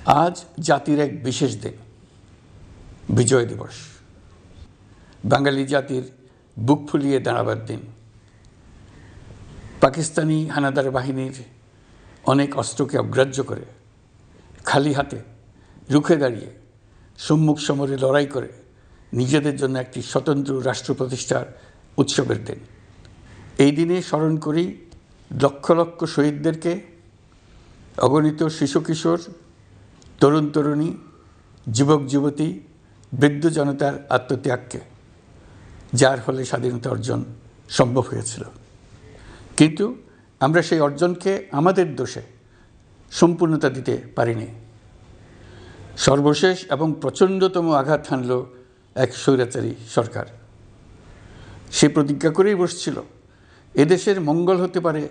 আজ জাতির এক বিশেষ দিন, বিজয় দিবস। বাঙালি জাতির বুক ফুলিয়ে দাঁড়াবার দিন। পাকিস্তানি হানাদার বাহিনীর অনেক অস্ত্রকে অগ্রাহ্য করে খালি হাতে রুখে দাঁড়িয়ে সম্মুখ সমরে লড়াই করে নিজেদের জন্য একটি স্বতন্ত্র রাষ্ট্র প্রতিষ্ঠার উৎসবের দিন। এই দিনে স্মরণ করি লক্ষ লক্ষ শহীদদেরকে, অগণিত শিশু কিশোর, তরুণ তরুণী, যুবক যুবতী, বৃদ্ধ জনতার আত্মত্যাগকে, যার ফলে স্বাধীনতা অর্জন সম্ভব হয়েছিল। কিন্তু আমরা সেই অর্জনকে আমাদের দোষে সম্পূর্ণতা দিতে পারিনি। সর্বশেষ এবং প্রচণ্ডতম আঘাত হানল এক স্বৈরাচারী সরকার। সে প্রতিজ্ঞা করেই বসছিল, এদেশের মঙ্গল হতে পারে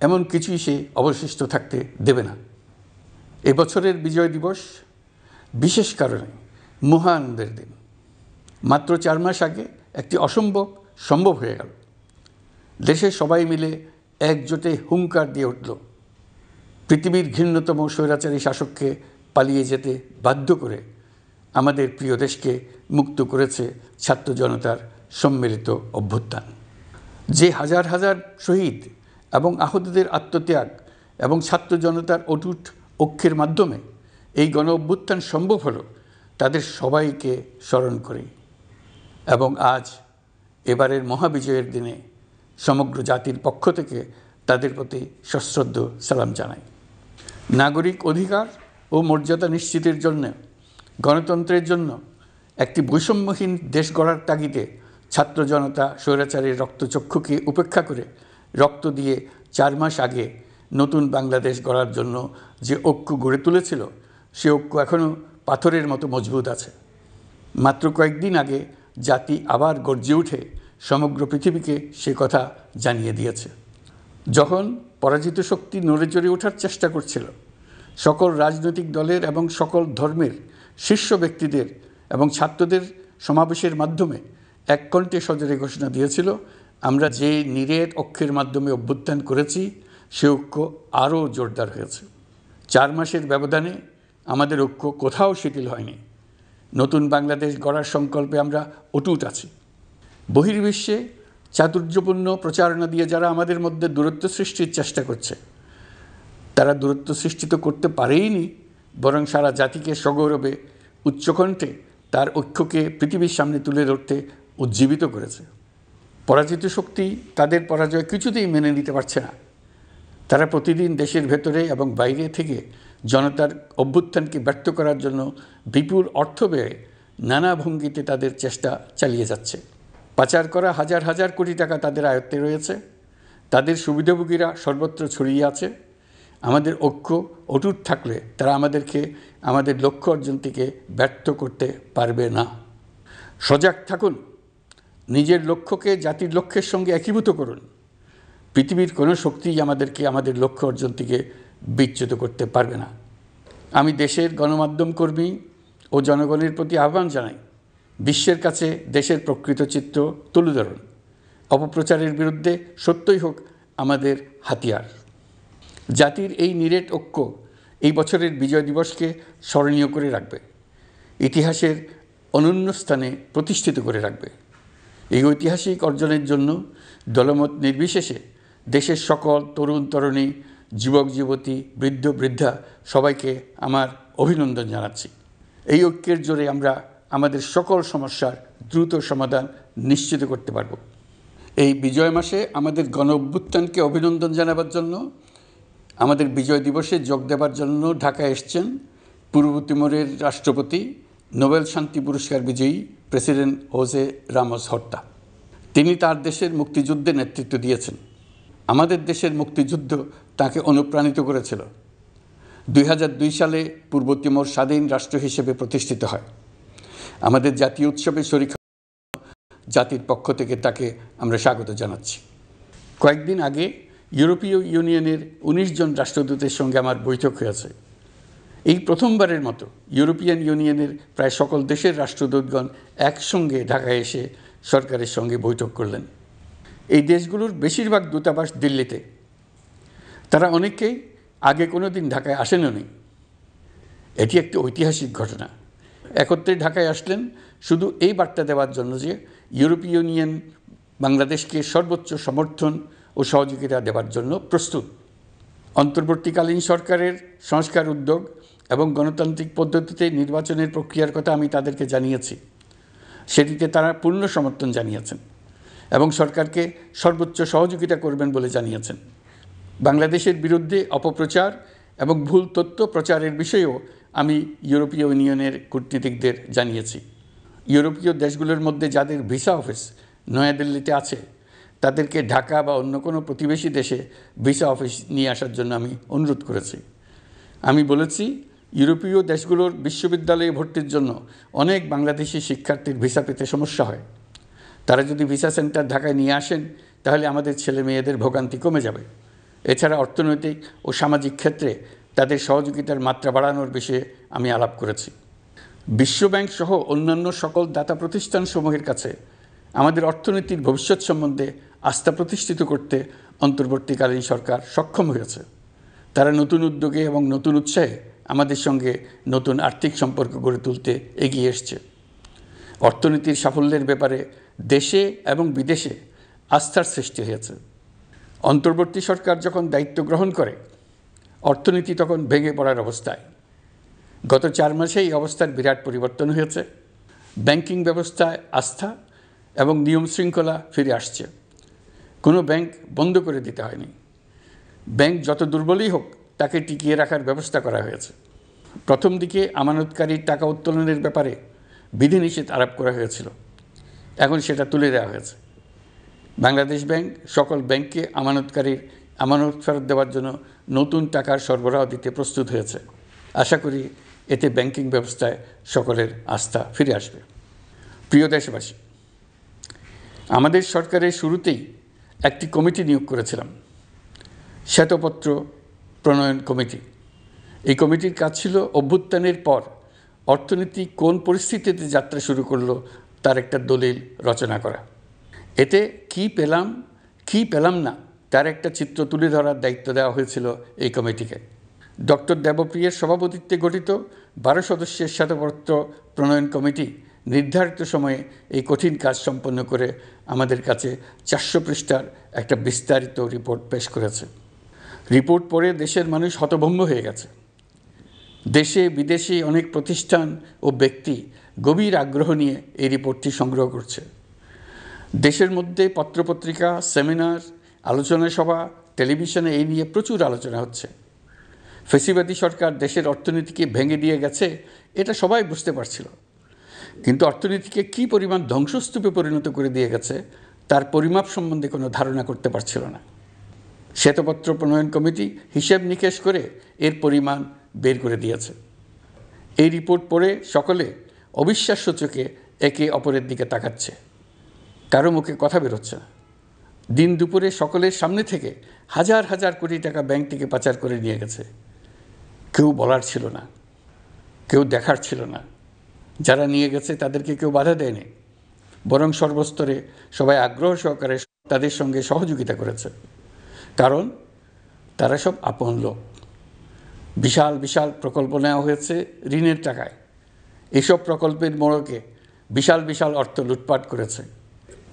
এমন কিছুই সে অবশিষ্ট থাকতে দেবে না। এবছরের বিজয় দিবস বিশেষ কারণে মহা আনন্দের দিন। মাত্র 4 মাস আগে একটি অসম্ভব সম্ভব হয়ে গেল। দেশের সবাই মিলে একজোটে হুঙ্কার দিয়ে উঠল। পৃথিবীর ঘৃণ্যতম স্বৈরাচারী শাসককে পালিয়ে যেতে বাধ্য করে আমাদের প্রিয় দেশকে মুক্ত করেছে ছাত্র জনতার সম্মিলিত অভ্যুত্থান। যে হাজার হাজার শহীদ এবং আহতদের আত্মত্যাগ এবং ছাত্র জনতার অটুট ঐক্যের মাধ্যমে এই গণ অভ্যুত্থান সম্ভব হলো, তাদের সবাইকে স্মরণ করি এবং আজ এবারের মহাবিজয়ের দিনে সমগ্র জাতির পক্ষ থেকে তাদের প্রতি সশ্রদ্ধ সালাম জানাই। নাগরিক অধিকার ও মর্যাদা নিশ্চিতের জন্য, গণতন্ত্রের জন্য একটি বৈষম্যহীন দেশ গড়ার তাগিদে ছাত্র জনতা স্বৈরাচারীর রক্তচক্ষুকে উপেক্ষা করে রক্ত দিয়ে 4 মাস আগে নতুন বাংলাদেশ গড়ার জন্য যে ঐক্য গড়ে তুলেছিল, সে ঐক্য এখনও পাথরের মতো মজবুত আছে। মাত্র কয়েকদিন আগে জাতি আবার গর্জে উঠে সমগ্র পৃথিবীকে সে কথা জানিয়ে দিয়েছে। যখন পরাজিত শক্তি নড়ে চড়ে ওঠার চেষ্টা করছিল, সকল রাজনৈতিক দলের এবং সকল ধর্মের শীর্ষ ব্যক্তিদের এবং ছাত্রদের সমাবেশের মাধ্যমে এক কণ্ঠে সজোরে ঘোষণা দিয়েছিল, আমরা যে নিরেট ঐক্যের মাধ্যমে অভ্যুত্থান করেছি, সে ঐক্য আরও জোরদার হয়েছে। 4 মাসের ব্যবধানে আমাদের ঐক্য কোথাও শিথিল হয়নি। নতুন বাংলাদেশ গড়ার সংকল্পে আমরা অটুট আছি। বহির্বিশ্বে চাতুর্যপূর্ণ প্রচারণা দিয়ে যারা আমাদের মধ্যে দূরত্ব সৃষ্টির চেষ্টা করছে, তারা দূরত্ব সৃষ্টি তো করতে পারেইনি, বরং সারা জাতিকে সগৌরবে উচ্চকণ্ঠে তার ঐক্যকে পৃথিবীর সামনে তুলে ধরতে উজ্জীবিত করেছে। পরাজিত শক্তি তাদের পরাজয় কিছুতেই মেনে নিতে পারছে না। তারা প্রতিদিন দেশের ভেতরে এবং বাইরে থেকে জনতার অভ্যুত্থানকে ব্যর্থ করার জন্য বিপুল অর্থ ব্যয়ে নানা ভঙ্গিতে তাদের চেষ্টা চালিয়ে যাচ্ছে। পাচার করা হাজার হাজার কোটি টাকা তাদের আয়ত্তে রয়েছে। তাদের সুবিধাভোগীরা সর্বত্র ছড়িয়ে আছে। আমাদের ঐক্য অটুট থাকলে তারা আমাদেরকে আমাদের লক্ষ্য অর্জন থেকে ব্যর্থ করতে পারবে না। সজাগ থাকুন, নিজের লক্ষ্যকে জাতির লক্ষ্যের সঙ্গে একীভূত করুন। পৃথিবীর কোনো শক্তিই আমাদেরকে আমাদের লক্ষ্য অর্জন থেকে বিচ্যুত করতে পারবে না। আমি দেশের গণমাধ্যম কর্মী ও জনগণের প্রতি আহ্বান জানাই, বিশ্বের কাছে দেশের প্রকৃত চিত্র তুলে ধরুন। অপপ্রচারের বিরুদ্ধে সত্যই হোক আমাদের হাতিয়ার। জাতির এই নিরেট ঐক্য এই বছরের বিজয় দিবসকে স্মরণীয় করে রাখবে, ইতিহাসের অনন্য স্থানে প্রতিষ্ঠিত করে রাখবে। এই ঐতিহাসিক অর্জনের জন্য দলমত নির্বিশেষে দেশের সকল তরুণ তরুণী, যুবক যুবতী, বৃদ্ধ বৃদ্ধা সবাইকে আমার অভিনন্দন জানাচ্ছি। এই ঐক্যের জোরে আমরা আমাদের সকল সমস্যার দ্রুত সমাধান নিশ্চিত করতে পারব। এই বিজয় মাসে আমাদের গণ অভ্যুত্থানকে অভিনন্দন জানাবার জন্য, আমাদের বিজয় দিবসে যোগ দেবার জন্য ঢাকায় এসছেন পূর্ব তিমুরের রাষ্ট্রপতি, নোবেল শান্তি পুরস্কার বিজয়ী প্রেসিডেন্ট হোসে রামোস হর্তা। তিনি তার দেশের মুক্তিযুদ্ধে নেতৃত্ব দিয়েছেন। আমাদের দেশের মুক্তিযুদ্ধ তাকে অনুপ্রাণিত করেছিল। 2002 সালে পূর্ব তিমুর স্বাধীন রাষ্ট্র হিসেবে প্রতিষ্ঠিত হয়। আমাদের জাতীয় উৎসবে শরীক জাতির পক্ষ থেকে তাকে আমরা স্বাগত জানাচ্ছি। কয়েকদিন আগে ইউরোপীয় ইউনিয়নের 19 জন রাষ্ট্রদূতের সঙ্গে আমার বৈঠক হয়েছে। এই প্রথমবারের মতো ইউরোপিয়ান ইউনিয়নের প্রায় সকল দেশের রাষ্ট্রদূতগণ একসঙ্গে ঢাকায় এসে সরকারের সঙ্গে বৈঠক করলেন। এই দেশগুলোর বেশিরভাগ দূতাবাস দিল্লিতে। তারা অনেকেই আগে কোনো দিন ঢাকায় আসেনও নি। এটি একটি ঐতিহাসিক ঘটনা। একত্রে ঢাকায় আসলেন শুধু এই বার্তা দেওয়ার জন্য যে ইউরোপীয় ইউনিয়ন বাংলাদেশকে সর্বোচ্চ সমর্থন ও সহযোগিতা দেওয়ার জন্য প্রস্তুত। অন্তর্বর্তীকালীন সরকারের সংস্কার উদ্যোগ এবং গণতান্ত্রিক পদ্ধতিতে নির্বাচনের প্রক্রিয়ার কথা আমি তাদেরকে জানিয়েছি। সেটিতে তারা পূর্ণ সমর্থন জানিয়েছেন এবং সরকারকে সর্বোচ্চ সহযোগিতা করবেন বলে জানিয়েছেন। বাংলাদেশের বিরুদ্ধে অপপ্রচার এবং ভুল তথ্য প্রচারের বিষয়েও আমি ইউরোপীয় ইউনিয়নের কূটনীতিকদের জানিয়েছি। ইউরোপীয় দেশগুলোর মধ্যে যাদের ভিসা অফিস নয়াদিল্লিতে আছে তাদেরকে ঢাকা বা অন্য কোনো প্রতিবেশী দেশে ভিসা অফিস নিয়ে আসার জন্য আমি অনুরোধ করেছি। আমি বলেছি, ইউরোপীয় দেশগুলোর বিশ্ববিদ্যালয়ে ভর্তির জন্য অনেক বাংলাদেশি শিক্ষার্থীর ভিসা পেতে সমস্যা হয়। তারা যদি ভিসা সেন্টার ঢাকায় নিয়ে আসেন তাহলে আমাদের ছেলে মেয়েদের ভোগান্তি কমে যাবে। এছাড়া অর্থনৈতিক ও সামাজিক ক্ষেত্রে তাদের সহযোগিতার মাত্রা বাড়ানোর বিষয়ে আমি আলাপ করেছি। বিশ্বব্যাংক সহ অন্যান্য সকল দাতা প্রতিষ্ঠানসমূহের কাছে আমাদের অর্থনীতির ভবিষ্যৎ সম্বন্ধে আস্থা প্রতিষ্ঠিত করতে অন্তর্বর্তীকালীন সরকার সক্ষম হয়েছে। তারা নতুন উদ্যোগে এবং নতুন উৎসাহে আমাদের সঙ্গে নতুন আর্থিক সম্পর্ক গড়ে তুলতে এগিয়ে এসছে। অর্থনীতির সাফল্যের ব্যাপারে দেশে এবং বিদেশে আস্থার সৃষ্টি হয়েছে। অন্তর্বর্তী সরকার যখন দায়িত্ব গ্রহণ করে অর্থনীতি তখন ভেঙে পড়ার অবস্থায়। গত 4 মাসে এই অবস্থার বিরাট পরিবর্তন হয়েছে। ব্যাংকিং ব্যবস্থায় আস্থা এবং নিয়ম শৃঙ্খলা ফিরে আসছে। কোনো ব্যাংক বন্ধ করে দিতে হয়নি। ব্যাংক যত দুর্বলই হোক তাকে টিকিয়ে রাখার ব্যবস্থা করা হয়েছে। প্রথম দিকে আমানতকারীর টাকা উত্তোলনের ব্যাপারে বিধিনিষেধ আরোপ করা হয়েছিল, এখন সেটা তুলে দেওয়া হয়েছে। বাংলাদেশ ব্যাংক সকল ব্যাংককে আমানতকারীর আমানত ফেরত দেওয়ার জন্য নতুন টাকার সরবরাহ দিতে প্রস্তুত হয়েছে। আশা করি এতে ব্যাংকিং ব্যবস্থায় সকলের আস্থা ফিরে আসবে। প্রিয় দেশবাসী, আমাদের সরকারের শুরুতেই একটি কমিটি নিয়োগ করেছিলাম, শ্বেতপত্র প্রণয়ন কমিটি। এই কমিটির কাজ ছিল অভ্যুত্থানের পর অর্থনীতি কোন পরিস্থিতিতে যাত্রা শুরু করলো তার একটা দলিল রচনা করা। এতে কি পেলাম না তার একটা চিত্র তুলে ধরার দায়িত্ব দেওয়া হয়েছিল এই কমিটিকে। ডক্টর দেবপ্রিয়ের সভাপতিত্বে গঠিত 12 সদস্যের শ্বেতপত্র প্রণয়ন কমিটি নির্ধারিত সময়ে এই কঠিন কাজ সম্পন্ন করে আমাদের কাছে 400 পৃষ্ঠার একটা বিস্তারিত রিপোর্ট পেশ করেছে। রিপোর্ট পড়ে দেশের মানুষ হতভম্ব হয়ে গেছে। দেশে বিদেশে অনেক প্রতিষ্ঠান ও ব্যক্তি গভীর আগ্রহ নিয়ে এই রিপোর্টটি সংগ্রহ করছে। দেশের মধ্যে পত্রপত্রিকা, সেমিনার, আলোচনা সভা, টেলিভিশনে এই নিয়ে প্রচুর আলোচনা হচ্ছে। ফ্যাসিবাদী সরকার দেশের অর্থনীতিকে ভেঙে দিয়ে গেছে এটা সবাই বুঝতে পারছিল, কিন্তু অর্থনীতিকে কী পরিমাণ ধ্বংসস্তূপে পরিণত করে দিয়ে গেছে তার পরিমাপ সম্বন্ধে কোনো ধারণা করতে পারছিল না। শ্বেতপত্র প্রণয়ন কমিটি হিসেব নিকেশ করে এর পরিমাণ বের করে দিয়েছে। এই রিপোর্ট পড়ে সকলে অবিশ্বাস্য চোখে একে অপরের দিকে তাকাচ্ছে। কারো মুখে কথা বেরোচ্ছে না। দিন দুপুরে সকলের সামনে থেকে হাজার হাজার কোটি টাকা ব্যাংক থেকে পাচার করে নিয়ে গেছে। কেউ বলার ছিল না, কেউ দেখার ছিল না। যারা নিয়ে গেছে তাদেরকে কেউ বাধা দেয়নি, বরং সর্বস্তরে সবাই আগ্রহ সহকারে তাদের সঙ্গে সহযোগিতা করেছে। কারণ তারা সব আপন লোক। বিশাল বিশাল প্রকল্প নেওয়া হয়েছে ঋণের টাকায়। এসব প্রকল্পের মোড়কে বিশাল বিশাল অর্থ লুটপাট করেছে।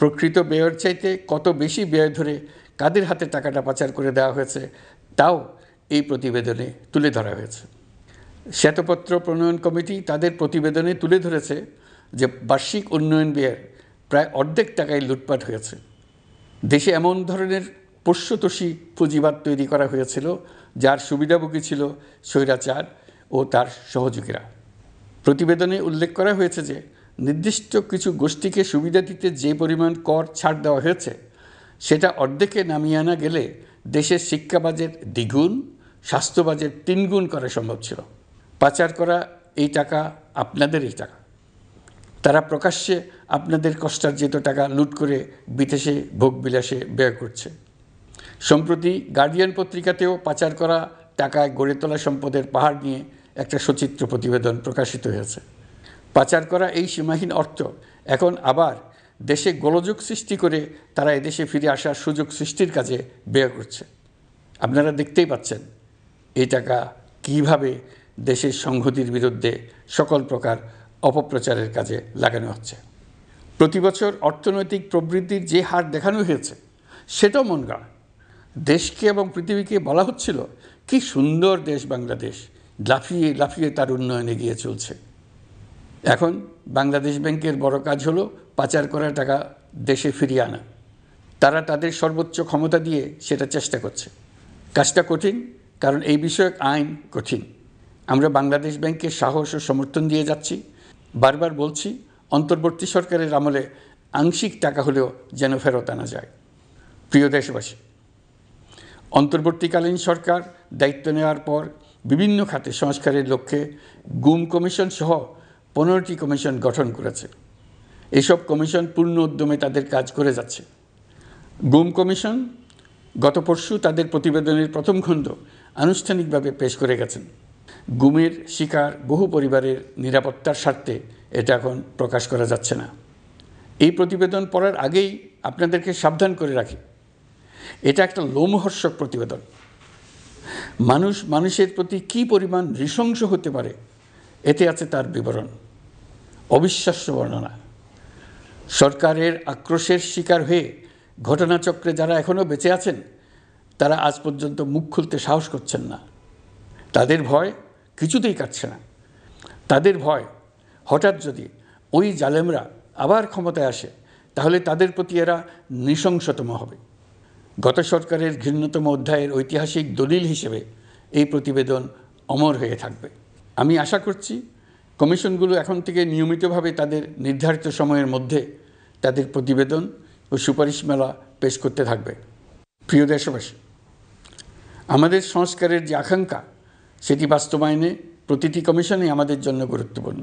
প্রকৃত ব্যয়ের চাইতে কত বেশি ব্যয় ধরে কাদের হাতে টাকাটা পাচার করে দেওয়া হয়েছে তাও এই প্রতিবেদনে তুলে ধরা হয়েছে। শ্বেতপত্র প্রণয়ন কমিটি তাদের প্রতিবেদনে তুলে ধরেছে যে বার্ষিক উন্নয়ন ব্যয়ের প্রায় অর্ধেক টাকায় লুটপাট হয়েছে। দেশে এমন ধরনের পোষ্যতোষী পুঁজিবাদ তৈরি করা হয়েছিল যার সুবিধাভোগী ছিল স্বৈরাচার ও তার সহযোগীরা। প্রতিবেদনে উল্লেখ করা হয়েছে যে নির্দিষ্ট কিছু গোষ্ঠীকে সুবিধা দিতে যে পরিমাণ কর ছাড় দেওয়া হয়েছে সেটা অর্ধেকে নামিয়ে আনা গেলে দেশের শিক্ষা বাজেট দ্বিগুণ, স্বাস্থ্য বাজেট 3 গুণ করা সম্ভব ছিল। পাচার করা এই টাকা আপনাদেরই টাকা। তারা প্রকাশ্যে আপনাদের কষ্টার্জিত টাকা লুট করে বিদেশে ভোগবিলাসে ব্যয় করছে। সম্প্রতি গার্ডিয়ান পত্রিকাতেও পাচার করা টাকায় গড়ে তোলা সম্পদের পাহাড় নিয়ে একটা সচিত্র প্রতিবেদন প্রকাশিত হয়েছে। পাচার করা এই সীমাহীন অর্থ এখন আবার দেশে গোলযোগ সৃষ্টি করে তারা এদেশে ফিরে আসার সুযোগ সৃষ্টির কাজে ব্যয় করছে। আপনারা দেখতেই পাচ্ছেন এই টাকা কীভাবে দেশের সংহতির বিরুদ্ধে সকল প্রকার অপপ্রচারের কাজে লাগানো হচ্ছে। প্রতি বছর অর্থনৈতিক প্রবৃদ্ধির যে হার দেখানো হয়েছে সেটাও মন গড়া। দেশকে এবং পৃথিবীকে বলা হচ্ছিল কি সুন্দর দেশ বাংলাদেশ, লাফিয়ে লাফিয়ে তার উন্নয়নে এগিয়ে চলছে। এখন বাংলাদেশ ব্যাংকের বড় কাজ হলো পাচার করা টাকা দেশে ফিরিয়ে আনা। তারা তাদের সর্বোচ্চ ক্ষমতা দিয়ে সেটা চেষ্টা করছে। কাজটা কঠিন, কারণ এই বিষয়ক আইন কঠিন। আমরা বাংলাদেশ ব্যাংকের সাহস ও সমর্থন দিয়ে যাচ্ছি। বারবার বলছি, অন্তর্বর্তী সরকারের আমলে আংশিক টাকা হলেও যেন ফেরত আনা যায়। প্রিয় দেশবাসী, অন্তর্বর্তীকালীন সরকার দায়িত্ব নেওয়ার পর বিভিন্ন খাতে সংস্কারের লক্ষ্যে গুম কমিশন সহ 15টি কমিশন গঠন করেছে। এসব কমিশন পূর্ণ উদ্যমে তাদের কাজ করে যাচ্ছে। গুম কমিশন গত পরশু তাদের প্রতিবেদনের প্রথম খণ্ড আনুষ্ঠানিকভাবে পেশ করে গেছেন। গুমের শিকার বহু পরিবারের নিরাপত্তার স্বার্থে এটা এখন প্রকাশ করা যাচ্ছে না। এই প্রতিবেদন পড়ার আগেই আপনাদেরকে সাবধান করে রাখি, এটা একটা লোমহর্ষক প্রতিবেদন। মানুষ মানুষের প্রতি কী পরিমাণ নৃশংস হতে পারে এতে আছে তার বিবরণ। অবিশ্বাস্য বর্ণনা। সরকারের আক্রোশের শিকার হয়ে ঘটনাচক্রে যারা এখনও বেঁচে আছেন তারা আজ পর্যন্ত মুখ খুলতে সাহস করছেন না। তাদের ভয় কিছুতেই কাটছে না। তাদের ভয় হঠাৎ যদি ওই জালেমরা আবার ক্ষমতায় আসে তাহলে তাদের প্রতি এরা নৃশংসতম হবে। গত সরকারের ঘৃণ্যতম অধ্যায়ের ঐতিহাসিক দলিল হিসেবে এই প্রতিবেদন অমর হয়ে থাকবে। আমি আশা করছি কমিশনগুলো এখন থেকে নিয়মিতভাবে তাদের নির্ধারিত সময়ের মধ্যে তাদের প্রতিবেদন ও সুপারিশমালা পেশ করতে থাকবে। প্রিয় দেশবাসী, আমাদের সংস্কারের যে আকাঙ্ক্ষা সেটি বাস্তবায়নে প্রতিটি কমিশনই আমাদের জন্য গুরুত্বপূর্ণ।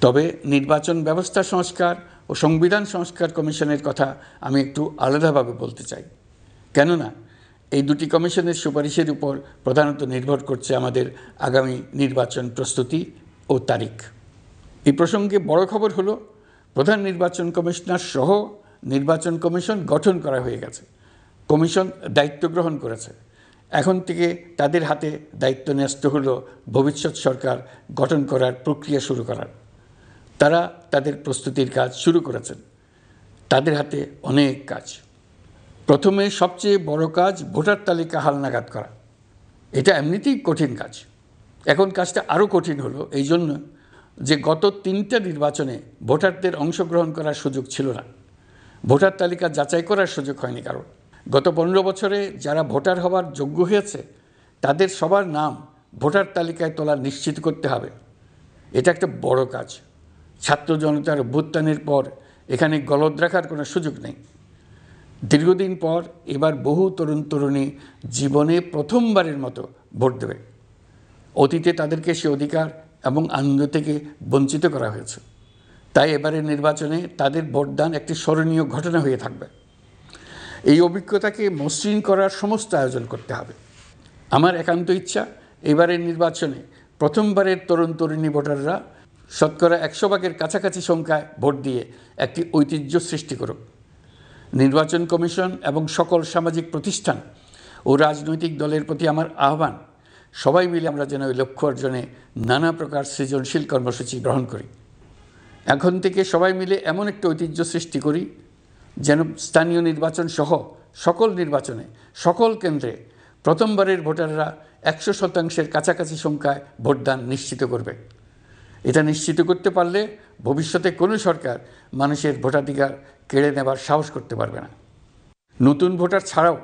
তবে নির্বাচন ব্যবস্থা সংস্কার ও সংবিধান সংস্কার কমিশনের কথা আমি একটু আলাদাভাবে বলতে চাই। কেননা এই দুটি কমিশনের সুপারিশের উপর প্রধানত নির্ভর করছে আমাদের আগামী নির্বাচন প্রস্তুতি ও তারিখ। এই প্রসঙ্গে বড় খবর হলো, প্রধান নির্বাচন কমিশনার সহ নির্বাচন কমিশন গঠন করা হয়ে গেছে। কমিশন দায়িত্ব গ্রহণ করেছে। এখন থেকে তাদের হাতে দায়িত্ব ন্যস্ত হলো ভবিষ্যৎ সরকার গঠন করার প্রক্রিয়া শুরু করার। তারা তাদের প্রস্তুতির কাজ শুরু করেছেন। তাদের হাতে অনেক কাজ। প্রথমে সবচেয়ে বড় কাজ ভোটার তালিকা হালনাগাদ করা। এটা এমনিতেই কঠিন কাজ। এখন কাজটা আরও কঠিন হলো এই জন্য যে গত 3টা নির্বাচনে ভোটারদের অংশগ্রহণ করার সুযোগ ছিল না। ভোটার তালিকা যাচাই করার সুযোগ হয়নি কারো। গত 15 বছরে যারা ভোটার হওয়ার যোগ্য হয়েছে তাদের সবার নাম ভোটার তালিকায় তোলা নিশ্চিত করতে হবে। এটা একটা বড় কাজ। ছাত্র জনতার অভ্যুত্থানের পর এখানে গলদ রাখার কোনো সুযোগ নেই। দীর্ঘদিন পর এবার বহু তরুণ তরুণী জীবনে প্রথমবারের মতো ভোট দেবে। অতীতে তাদেরকে সে অধিকার এবং আনন্দ থেকে বঞ্চিত করা হয়েছে। তাই এবারের নির্বাচনে তাদের ভোটদান একটি স্মরণীয় ঘটনা হয়ে থাকবে। এই অভিজ্ঞতাকে মসৃণ করার সমস্ত আয়োজন করতে হবে। আমার একান্ত ইচ্ছা এবারের নির্বাচনে প্রথমবারের তরুণ তরুণী ভোটাররা শতকরা 100 ভাগের কাছাকাছি সংখ্যায় ভোট দিয়ে একটি ঐতিহ্য সৃষ্টি করুক। নির্বাচন কমিশন এবং সকল সামাজিক প্রতিষ্ঠান ও রাজনৈতিক দলের প্রতি আমার আহ্বান, সবাই মিলে আমরা যেন ওই লক্ষ্য অর্জনে নানা প্রকার সৃজনশীল কর্মসূচি গ্রহণ করি। এখন থেকে সবাই মিলে এমন একটা ঐতিহ্য সৃষ্টি করি যেন স্থানীয় নির্বাচন সহ সকল নির্বাচনে সকল কেন্দ্রে প্রথমবারের ভোটাররা 100% কাছাকাছি সংখ্যায় ভোটদান নিশ্চিত করবে। এটা নিশ্চিত করতে পারলে ভবিষ্যতে কোনো সরকার মানুষের ভোটাধিকার কেড়ে নেবার সাহস করতে পারবে না। নতুন ভোটার ছাড়াও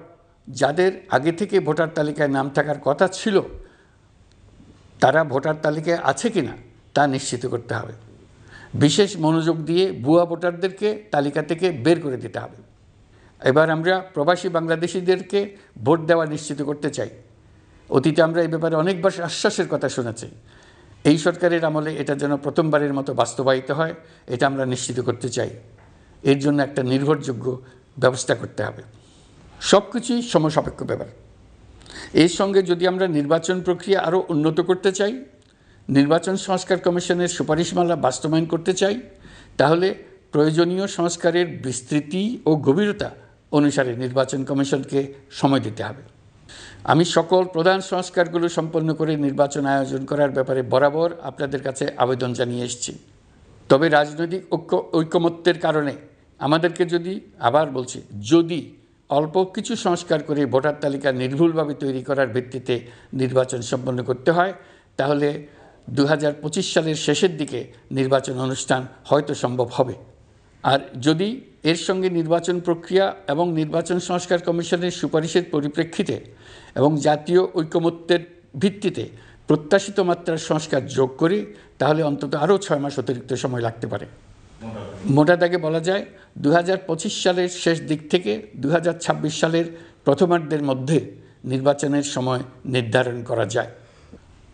যাদের আগে থেকে ভোটার তালিকায় নাম থাকার কথা ছিল তারা ভোটার তালিকায় আছে কিনা তা নিশ্চিত করতে হবে। বিশেষ মনোযোগ দিয়ে ভুয়া ভোটারদেরকে তালিকা থেকে বের করে দিতে হবে। এবার আমরা প্রবাসী বাংলাদেশিদেরকে ভোট দেওয়া নিশ্চিত করতে চাই। অতীতে আমরা এই ব্যাপারে অনেকবার আশ্বাসের কথা শুনেছি। এই সরকারের আমলে এটা যেন প্রথমবারের মতো বাস্তবায়িত হয়, এটা আমরা নিশ্চিত করতে চাই। এর জন্য একটা নির্ভরযোগ্য ব্যবস্থা করতে হবে। সব কিছুই সমসাপেক্ষ ব্যাপার। এর সঙ্গে যদি আমরা নির্বাচন প্রক্রিয়া আরও উন্নত করতে চাই, নির্বাচন সংস্কার কমিশনের সুপারিশমালা বাস্তবায়ন করতে চাই, তাহলে প্রয়োজনীয় সংস্কারের বিস্তৃতি ও গভীরতা অনুসারে নির্বাচন কমিশনকে সময় দিতে হবে। আমি সকল প্রধান সংস্কারগুলো সম্পন্ন করে নির্বাচন আয়োজন করার ব্যাপারে বরাবর আপনাদের কাছে আবেদন জানিয়ে এসেছি। তবে রাজনৈতিক ঐকমত্যের কারণে আমাদেরকে যদি অল্প কিছু সংস্কার করে ভোটার তালিকা নির্ভুলভাবে তৈরি করার ভিত্তিতে নির্বাচন সম্পন্ন করতে হয়, তাহলে 2025 সালের শেষের দিকে নির্বাচন অনুষ্ঠান হয়তো সম্ভব হবে। আর যদি এর সঙ্গে নির্বাচন প্রক্রিয়া এবং নির্বাচন সংস্কার কমিশনের সুপারিশের পরিপ্রেক্ষিতে এবং জাতীয় ঐকমত্যের ভিত্তিতে প্রত্যাশিত মাত্রার সংস্কার যোগ করি, তাহলে অন্তত আরও 6 মাস অতিরিক্ত সময় লাগতে পারে। মোটা দাগে বলা যায় 2025 সালের শেষ দিক থেকে 2026 সালের প্রথমার্ধের মধ্যে নির্বাচনের সময় নির্ধারণ করা যায়।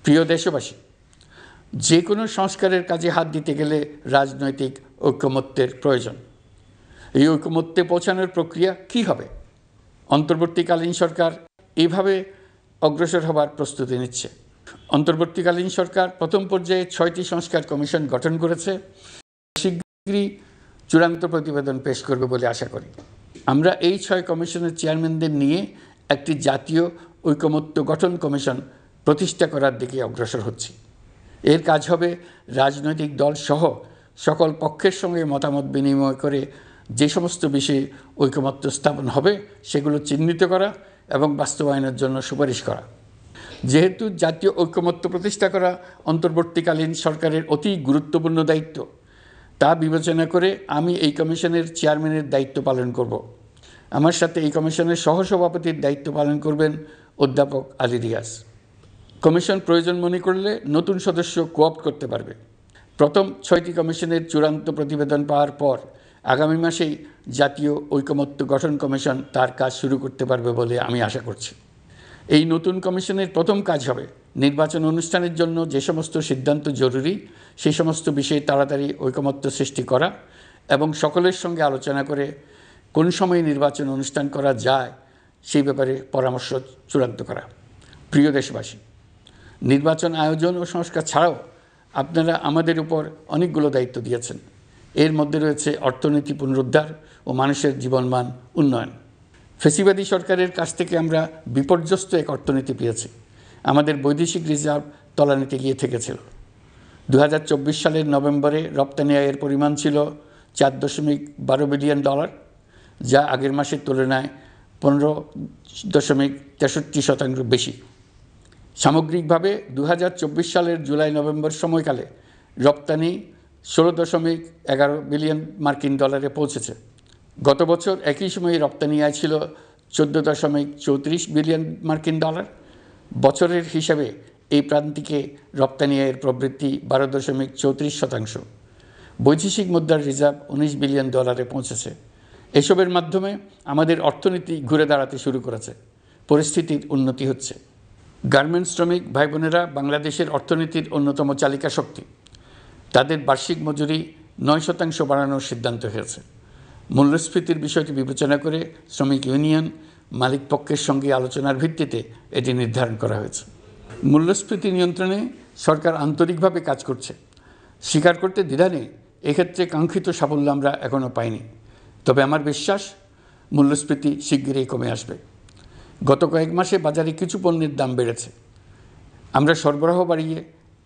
প্রিয় দেশবাসী, যে কোনো সংস্কারের কাজে হাত দিতে গেলে রাজনৈতিক ঐকমত্যের প্রয়োজন। এই ঐকমত্যে পৌঁছানোর প্রক্রিয়া কী হবে? অন্তর্বর্তীকালীন সরকার এইভাবে অগ্রসর হবার প্রস্তুতি নিচ্ছে। অন্তর্বর্তীকালীন সরকার প্রথম পর্যায়ে 6টি সংস্কার কমিশন গঠন করেছে। শীঘ্রই চূড়ান্ত প্রতিবেদন পেশ করবে বলে আশা করি। আমরা এই 6 কমিশনের চেয়ারম্যানদের নিয়ে একটি জাতীয় ঐকমত্য গঠন কমিশন প্রতিষ্ঠা করার দিকে অগ্রসর হচ্ছি। এর কাজ হবে রাজনৈতিক দল সহ সকল পক্ষের সঙ্গে মতামত বিনিময় করে যে সমস্ত বিষয়ে ঐকমত্য স্থাপন হবে সেগুলো চিহ্নিত করা এবং বাস্তবায়নের জন্য সুপারিশ করা। যেহেতু জাতীয় ঐকমত্য প্রতিষ্ঠা করা অন্তর্বর্তীকালীন সরকারের অতি গুরুত্বপূর্ণ দায়িত্ব, তা বিবেচনা করে আমি এই কমিশনের চেয়ারম্যানের দায়িত্ব পালন করব। আমার সাথে এই কমিশনের সহসভাপতির দায়িত্ব পালন করবেন অধ্যাপক আলী রিয়াজ। কমিশন প্রয়োজন মনে করলে নতুন সদস্য কোঅপ্ট করতে পারবে। প্রথম 6টি কমিশনের চূড়ান্ত প্রতিবেদন পাওয়ার পর আগামী মাসেই জাতীয় ঐকমত্য গঠন কমিশন তার কাজ শুরু করতে পারবে বলে আমি আশা করছি। এই নতুন কমিশনের প্রথম কাজ হবে নির্বাচন অনুষ্ঠানের জন্য যে সমস্ত সিদ্ধান্ত জরুরি সেই সমস্ত বিষয়ে তাড়াতাড়ি ঐকমত্য সৃষ্টি করা এবং সকলের সঙ্গে আলোচনা করে কোন সময়ে নির্বাচন অনুষ্ঠান করা যায় সেই ব্যাপারে পরামর্শ চূড়ান্ত করা। প্রিয় দেশবাসী, নির্বাচন আয়োজন ও সংস্কার ছাড়াও আপনারা আমাদের উপর অনেকগুলো দায়িত্ব দিয়েছেন। এর মধ্যে রয়েছে অর্থনীতি পুনরুদ্ধার ও মানুষের জীবনমান উন্নয়ন। ফ্যাসিবাদী সরকারের কাছ থেকে আমরা বিপর্যস্ত এক অর্থনীতি পেয়েছি। আমাদের বৈদেশিক রিজার্ভ তলানিতে গিয়ে ঠেকেছিল। 2024 সালের নভেম্বরে রপ্তানি আয়ের পরিমাণ ছিল $4.12 বিলিয়ন, যা আগের মাসের তুলনায় 15.63% বেশি। সামগ্রিকভাবে 2024 সালের জুলাই নভেম্বর সময়কালে রপ্তানি $16.11 বিলিয়ন মার্কিন ডলারে পৌঁছেছে। গত বছর একই সময়ে রপ্তানি আয় ছিল $14.34 বিলিয়ন মার্কিন ডলার। বছরের হিসাবে এই প্রান্তিকে রপ্তানি আয়ের প্রবৃদ্ধি 12.34%। বৈদেশিক মুদ্রার রিজার্ভ $19 বিলিয়ন পৌঁছেছে। এসবের মাধ্যমে আমাদের অর্থনীতি ঘুরে দাঁড়াতে শুরু করেছে। পরিস্থিতির উন্নতি হচ্ছে। গার্মেন্টস শ্রমিক ভাই বোনেরা বাংলাদেশের অর্থনীতির অন্যতম চালিকা শক্তি। তাদের বার্ষিক মজুরি 9% বাড়ানোর সিদ্ধান্ত হয়েছে। মূল্যস্ফীতির বিষয়টি বিবেচনা করে শ্রমিক ইউনিয়ন মালিক পক্ষের সঙ্গে আলোচনার ভিত্তিতে এটি নির্ধারণ করা হয়েছে। মূল্যস্ফীতি নিয়ন্ত্রণে সরকার আন্তরিকভাবে কাজ করছে। স্বীকার করতে দ্বিধা নেই, এক্ষেত্রে কাঙ্ক্ষিত সাফল্য আমরা এখনও পাইনি। তবে আমার বিশ্বাস মূল্যস্ফীতি শিগগিরই কমে আসবে। গত কয়েক মাসে বাজারে কিছু পণ্যের দাম বেড়েছে। আমরা সরবরাহ বাড়িয়ে,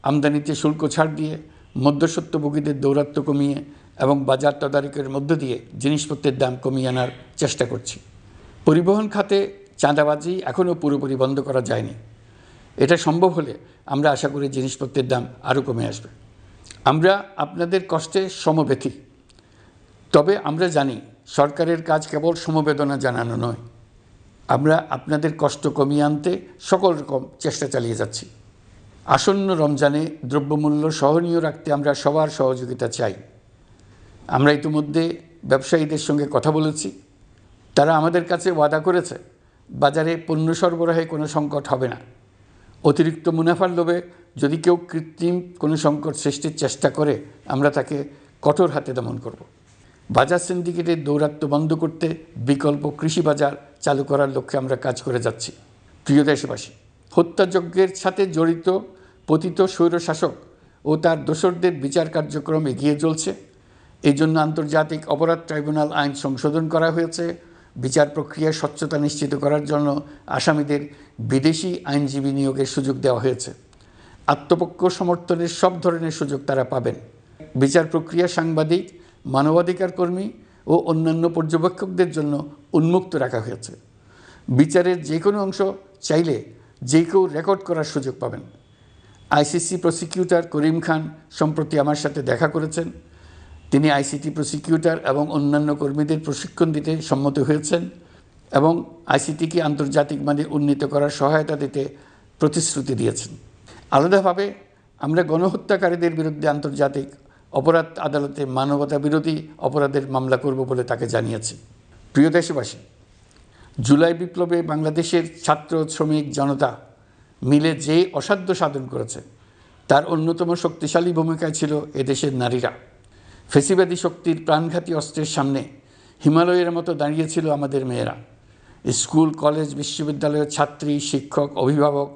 আমদানিতে শুল্ক ছাড় দিয়ে, মধ্যস্বত্বভোগীদের দৌরাত্ম্য কমিয়ে এবং বাজার তদারকির মধ্য দিয়ে জিনিসপত্রের দাম কমিয়ে আনার চেষ্টা করছি। পরিবহন খাতে চাঁদাবাজি এখনও পুরোপুরি বন্ধ করা যায়নি। এটা সম্ভব হলে আমরা আশা করি জিনিসপত্রের দাম আরও কমে আসবে। আমরা আপনাদের কষ্টে সমব্যথী। তবে আমরা জানি সরকারের কাজ কেবল সমবেদনা জানানো নয়। আমরা আপনাদের কষ্ট কমিয়ে আনতে সকল রকম চেষ্টা চালিয়ে যাচ্ছি। আসন্ন রমজানে দ্রব্যমূল্য সহনীয় রাখতে আমরা সবার সহযোগিতা চাই। আমরা ইতিমধ্যে ব্যবসায়ীদের সঙ্গে কথা বলেছি। তারা আমাদের কাছে ওয়াদা করেছে বাজারে পণ্য সরবরাহে কোনো সংকট হবে না। অতিরিক্ত মুনাফার লোভে যদি কেউ কৃত্রিম কোনো সংকট সৃষ্টির চেষ্টা করে আমরা তাকে কঠোর হাতে দমন করব। বাজার সিন্ডিকেটের দৌরাত্ম্য বন্ধ করতে বিকল্প কৃষি বাজার চালু করার লক্ষ্যে আমরা কাজ করে যাচ্ছি। প্রিয় দেশবাসী, হত্যাযজ্ঞের সাথে জড়িত পতিত স্বৈরশাসক ও তার দোসরদের বিচার কার্যক্রম এগিয়ে চলছে। এই জন্য আন্তর্জাতিক অপরাধ ট্রাইব্যুনাল আইন সংশোধন করা হয়েছে। বিচার প্রক্রিয়ার স্বচ্ছতা নিশ্চিত করার জন্য আসামিদের বিদেশি আইনজীবী নিয়োগের সুযোগ দেওয়া হয়েছে। আত্মপক্ষ সমর্থনের সব ধরনের সুযোগ তারা পাবেন। বিচার প্রক্রিয়া সাংবাদিক, মানবাধিকার কর্মী ও অন্যান্য পর্যবেক্ষকদের জন্য উন্মুক্ত রাখা হয়েছে। বিচারের যে কোনো অংশ চাইলে যে কেউ রেকর্ড করার সুযোগ পাবেন। আইসিসি প্রসিকিউটর করিম খান সম্প্রতি আমার সাথে দেখা করেছেন। তিনি আইসিটি প্রসিকিউটর এবং অন্যান্য কর্মীদের প্রশিক্ষণ দিতে সম্মত হয়েছেন এবং আইসিটিকে আন্তর্জাতিক মানে উন্নীত করার সহায়তা দিতে প্রতিশ্রুতি দিয়েছেন। আলাদাভাবে আমরা গণহত্যাকারীদের বিরুদ্ধে আন্তর্জাতিক অপরাধ আদালতে মানবতা বিরোধী অপরাধের মামলা করব বলে তাকে জানিয়েছি। প্রিয় দেশবাসী, জুলাই বিপ্লবে বাংলাদেশের ছাত্র শ্রমিক জনতা মিলে যে অসাধ্য সাধন করেছে তার অন্যতম শক্তিশালী ভূমিকায় ছিল এদেশের নারীরা। ফেসিবাদী শক্তির প্রাণঘাতী অস্ত্রের সামনে হিমালয়ের মতো দাঁড়িয়েছিল আমাদের মেয়েরা। স্কুল, কলেজ, বিশ্ববিদ্যালয়ের ছাত্রী, শিক্ষক, অভিভাবক,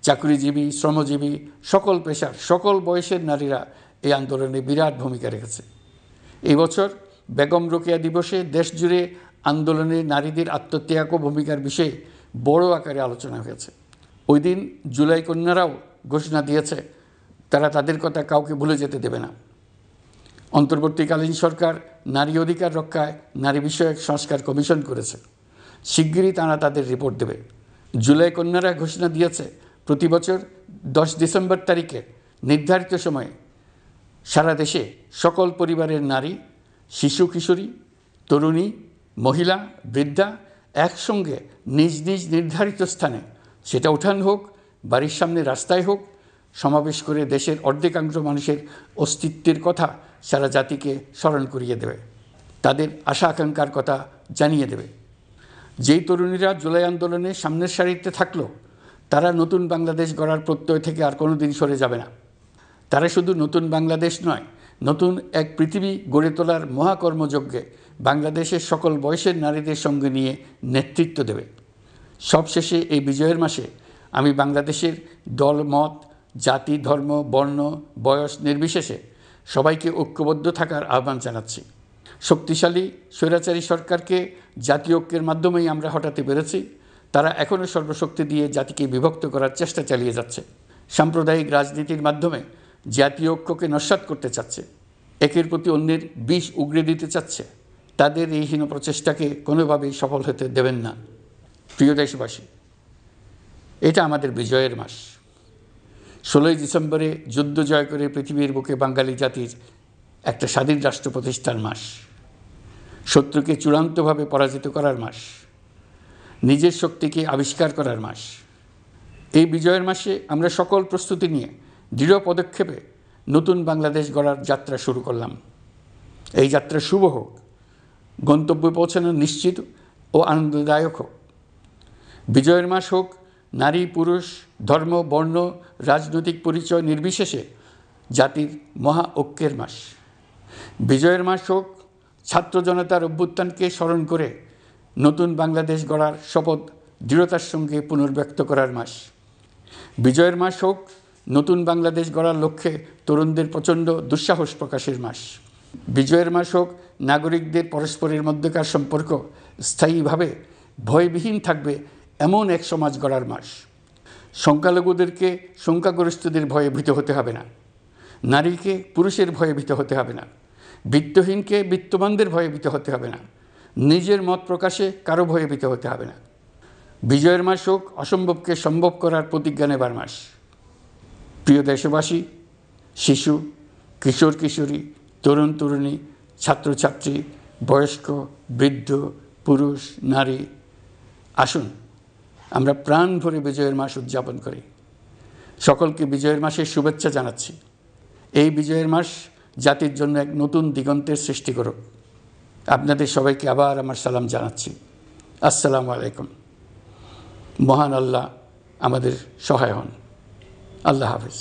চাকরিজীবী, শ্রমজীবী, সকল পেশার, সকল বয়সের নারীরা এই আন্দোলনে বিরাট ভূমিকা রেখেছে। এই বছর বেগম রোকেয়া দিবসে দেশজুড়ে আন্দোলনে নারীদের আত্মত্যাগ ও ভূমিকার বিষয়ে বড় আকারে আলোচনা হয়েছে। ওই দিন জুলাই কন্যারাও ঘোষণা দিয়েছে তারা তাদের কথা কাউকে ভুলে যেতে দেবে না। অন্তর্বর্তীকালীন সরকার নারী অধিকার রক্ষায় নারী বিষয়ক সংস্কার কমিশন করেছে। শিগগিরই তারা তাদের রিপোর্ট দেবে। জুলাই কন্যারা ঘোষণা দিয়েছে প্রতি বছর 10 ডিসেম্বর তারিখে নির্ধারিত সময়ে সারা দেশে সকল পরিবারের নারী, শিশু, কিশোরী, তরুণী, মহিলা, বৃদ্ধা একসঙ্গে নিজ নিজ নির্ধারিত স্থানে, সেটা উঠান হোক, বাড়ির সামনে রাস্তায় হোক, সমাবেশ করে দেশের অর্ধেকাংশ মানুষের অস্তিত্বের কথা সারা জাতিকে স্মরণ করিয়ে দেবে, তাদের আশা আকাঙ্ক্ষার কথা জানিয়ে দেবে। যেই তরুণীরা জুলাই আন্দোলনে সামনের সারিতে থাকলো তারা নতুন বাংলাদেশ গড়ার প্রত্যয় থেকে আর কোনো দিন সরে যাবে না। তারা শুধু নতুন বাংলাদেশ নয়, নতুন এক পৃথিবী গড়ে তোলার মহাকর্মযজ্ঞে বাংলাদেশের সকল বয়সের নারীদের সঙ্গে নিয়ে নেতৃত্ব দেবে। সবশেষে এই বিজয়ের মাসে আমি বাংলাদেশের দল, মত, জাতি, ধর্ম, বর্ণ, বয়স নির্বিশেষে সবাইকে ঐক্যবদ্ধ থাকার আহ্বান জানাচ্ছি। শক্তিশালী স্বৈরাচারী সরকারকে জাতীয় ঐক্যের মাধ্যমেই আমরা হটাতে পেরেছি। তারা এখনও সর্বশক্তি দিয়ে জাতিকে বিভক্ত করার চেষ্টা চালিয়ে যাচ্ছে। সাম্প্রদায়িক রাজনীতির মাধ্যমে জাতীয় ঐক্যকে নস্যাৎ করতে চাচ্ছে, একের প্রতি অন্যের বিষ উগড়ে দিতে চাচ্ছে। তাদের এই হীন প্রচেষ্টাকে কোনোভাবেই সফল হতে দেবেন না। প্রিয় দেশবাসী, এটা আমাদের বিজয়ের মাস। 16ই ডিসেম্বরে যুদ্ধ জয় করে পৃথিবীর বুকে বাঙালি জাতির একটা স্বাধীন রাষ্ট্র প্রতিষ্ঠার মাস, শত্রুকে চূড়ান্তভাবে পরাজিত করার মাস, নিজের শক্তিকে আবিষ্কার করার মাস। এই বিজয়ের মাসে আমরা সকল প্রস্তুতি নিয়ে দৃঢ় পদক্ষেপে নতুন বাংলাদেশ গড়ার যাত্রা শুরু করলাম। এই যাত্রা শুভ হোক, গন্তব্যে পৌঁছানো নিশ্চিত ও আনন্দদায়ক হোক। বিজয়ের মাস হোক নারী, পুরুষ, ধর্ম, বর্ণ, রাজনৈতিক পরিচয় নির্বিশেষে জাতির মহা ঐক্যের মাস। বিজয়ের মাস হোক ছাত্র জনতার অভ্যুত্থানকে স্মরণ করে নতুন বাংলাদেশ গড়ার শপথ দৃঢ়তার সঙ্গে পুনর্ব্যক্ত করার মাস। বিজয়ের মাস হোক নতুন বাংলাদেশ গড়ার লক্ষ্যে তরুণদের প্রচণ্ড দুঃসাহস প্রকাশের মাস। বিজয়ের মাস হোক নাগরিকদের পরস্পরের মধ্যকার সম্পর্ক স্থায়ীভাবে ভয়বিহীন থাকবে এমন এক সমাজ গড়ার মাস। সংখ্যালঘুদেরকে সংখ্যাগরিষ্ঠদের ভয়ে ভীত হতে হবে না, নারীকে পুরুষের ভয়ে ভীত হতে হবে না, বিত্তহীনকে বিত্তবানদের ভয়ে ভীত হতে হবে না, নিজের মত প্রকাশে কারো ভয়ে ভীত হতে হবে না। বিজয়ের মাস হোক অসম্ভবকে সম্ভব করার প্রতিজ্ঞা নেবার মাস। প্রিয় দেশবাসী, শিশু, কিশোর কিশোরী, তরুণ তরুণী, ছাত্রছাত্রী, বয়স্ক, বৃদ্ধ, পুরুষ, নারী, আসুন আমরা প্রাণ ভরে বিজয়ের মাস উদযাপন করি। সকলকে বিজয়ের মাসের শুভেচ্ছা জানাচ্ছি। এই বিজয়ের মাস জাতির জন্য এক নতুন দিগন্তের সৃষ্টি করুক। আপনাদের সবাইকে আবার আমার সালাম জানাচ্ছি। আসসালামু আলাইকুম। মহান আল্লাহ আমাদের সহায় হন। আল্লাহ হাফেজ।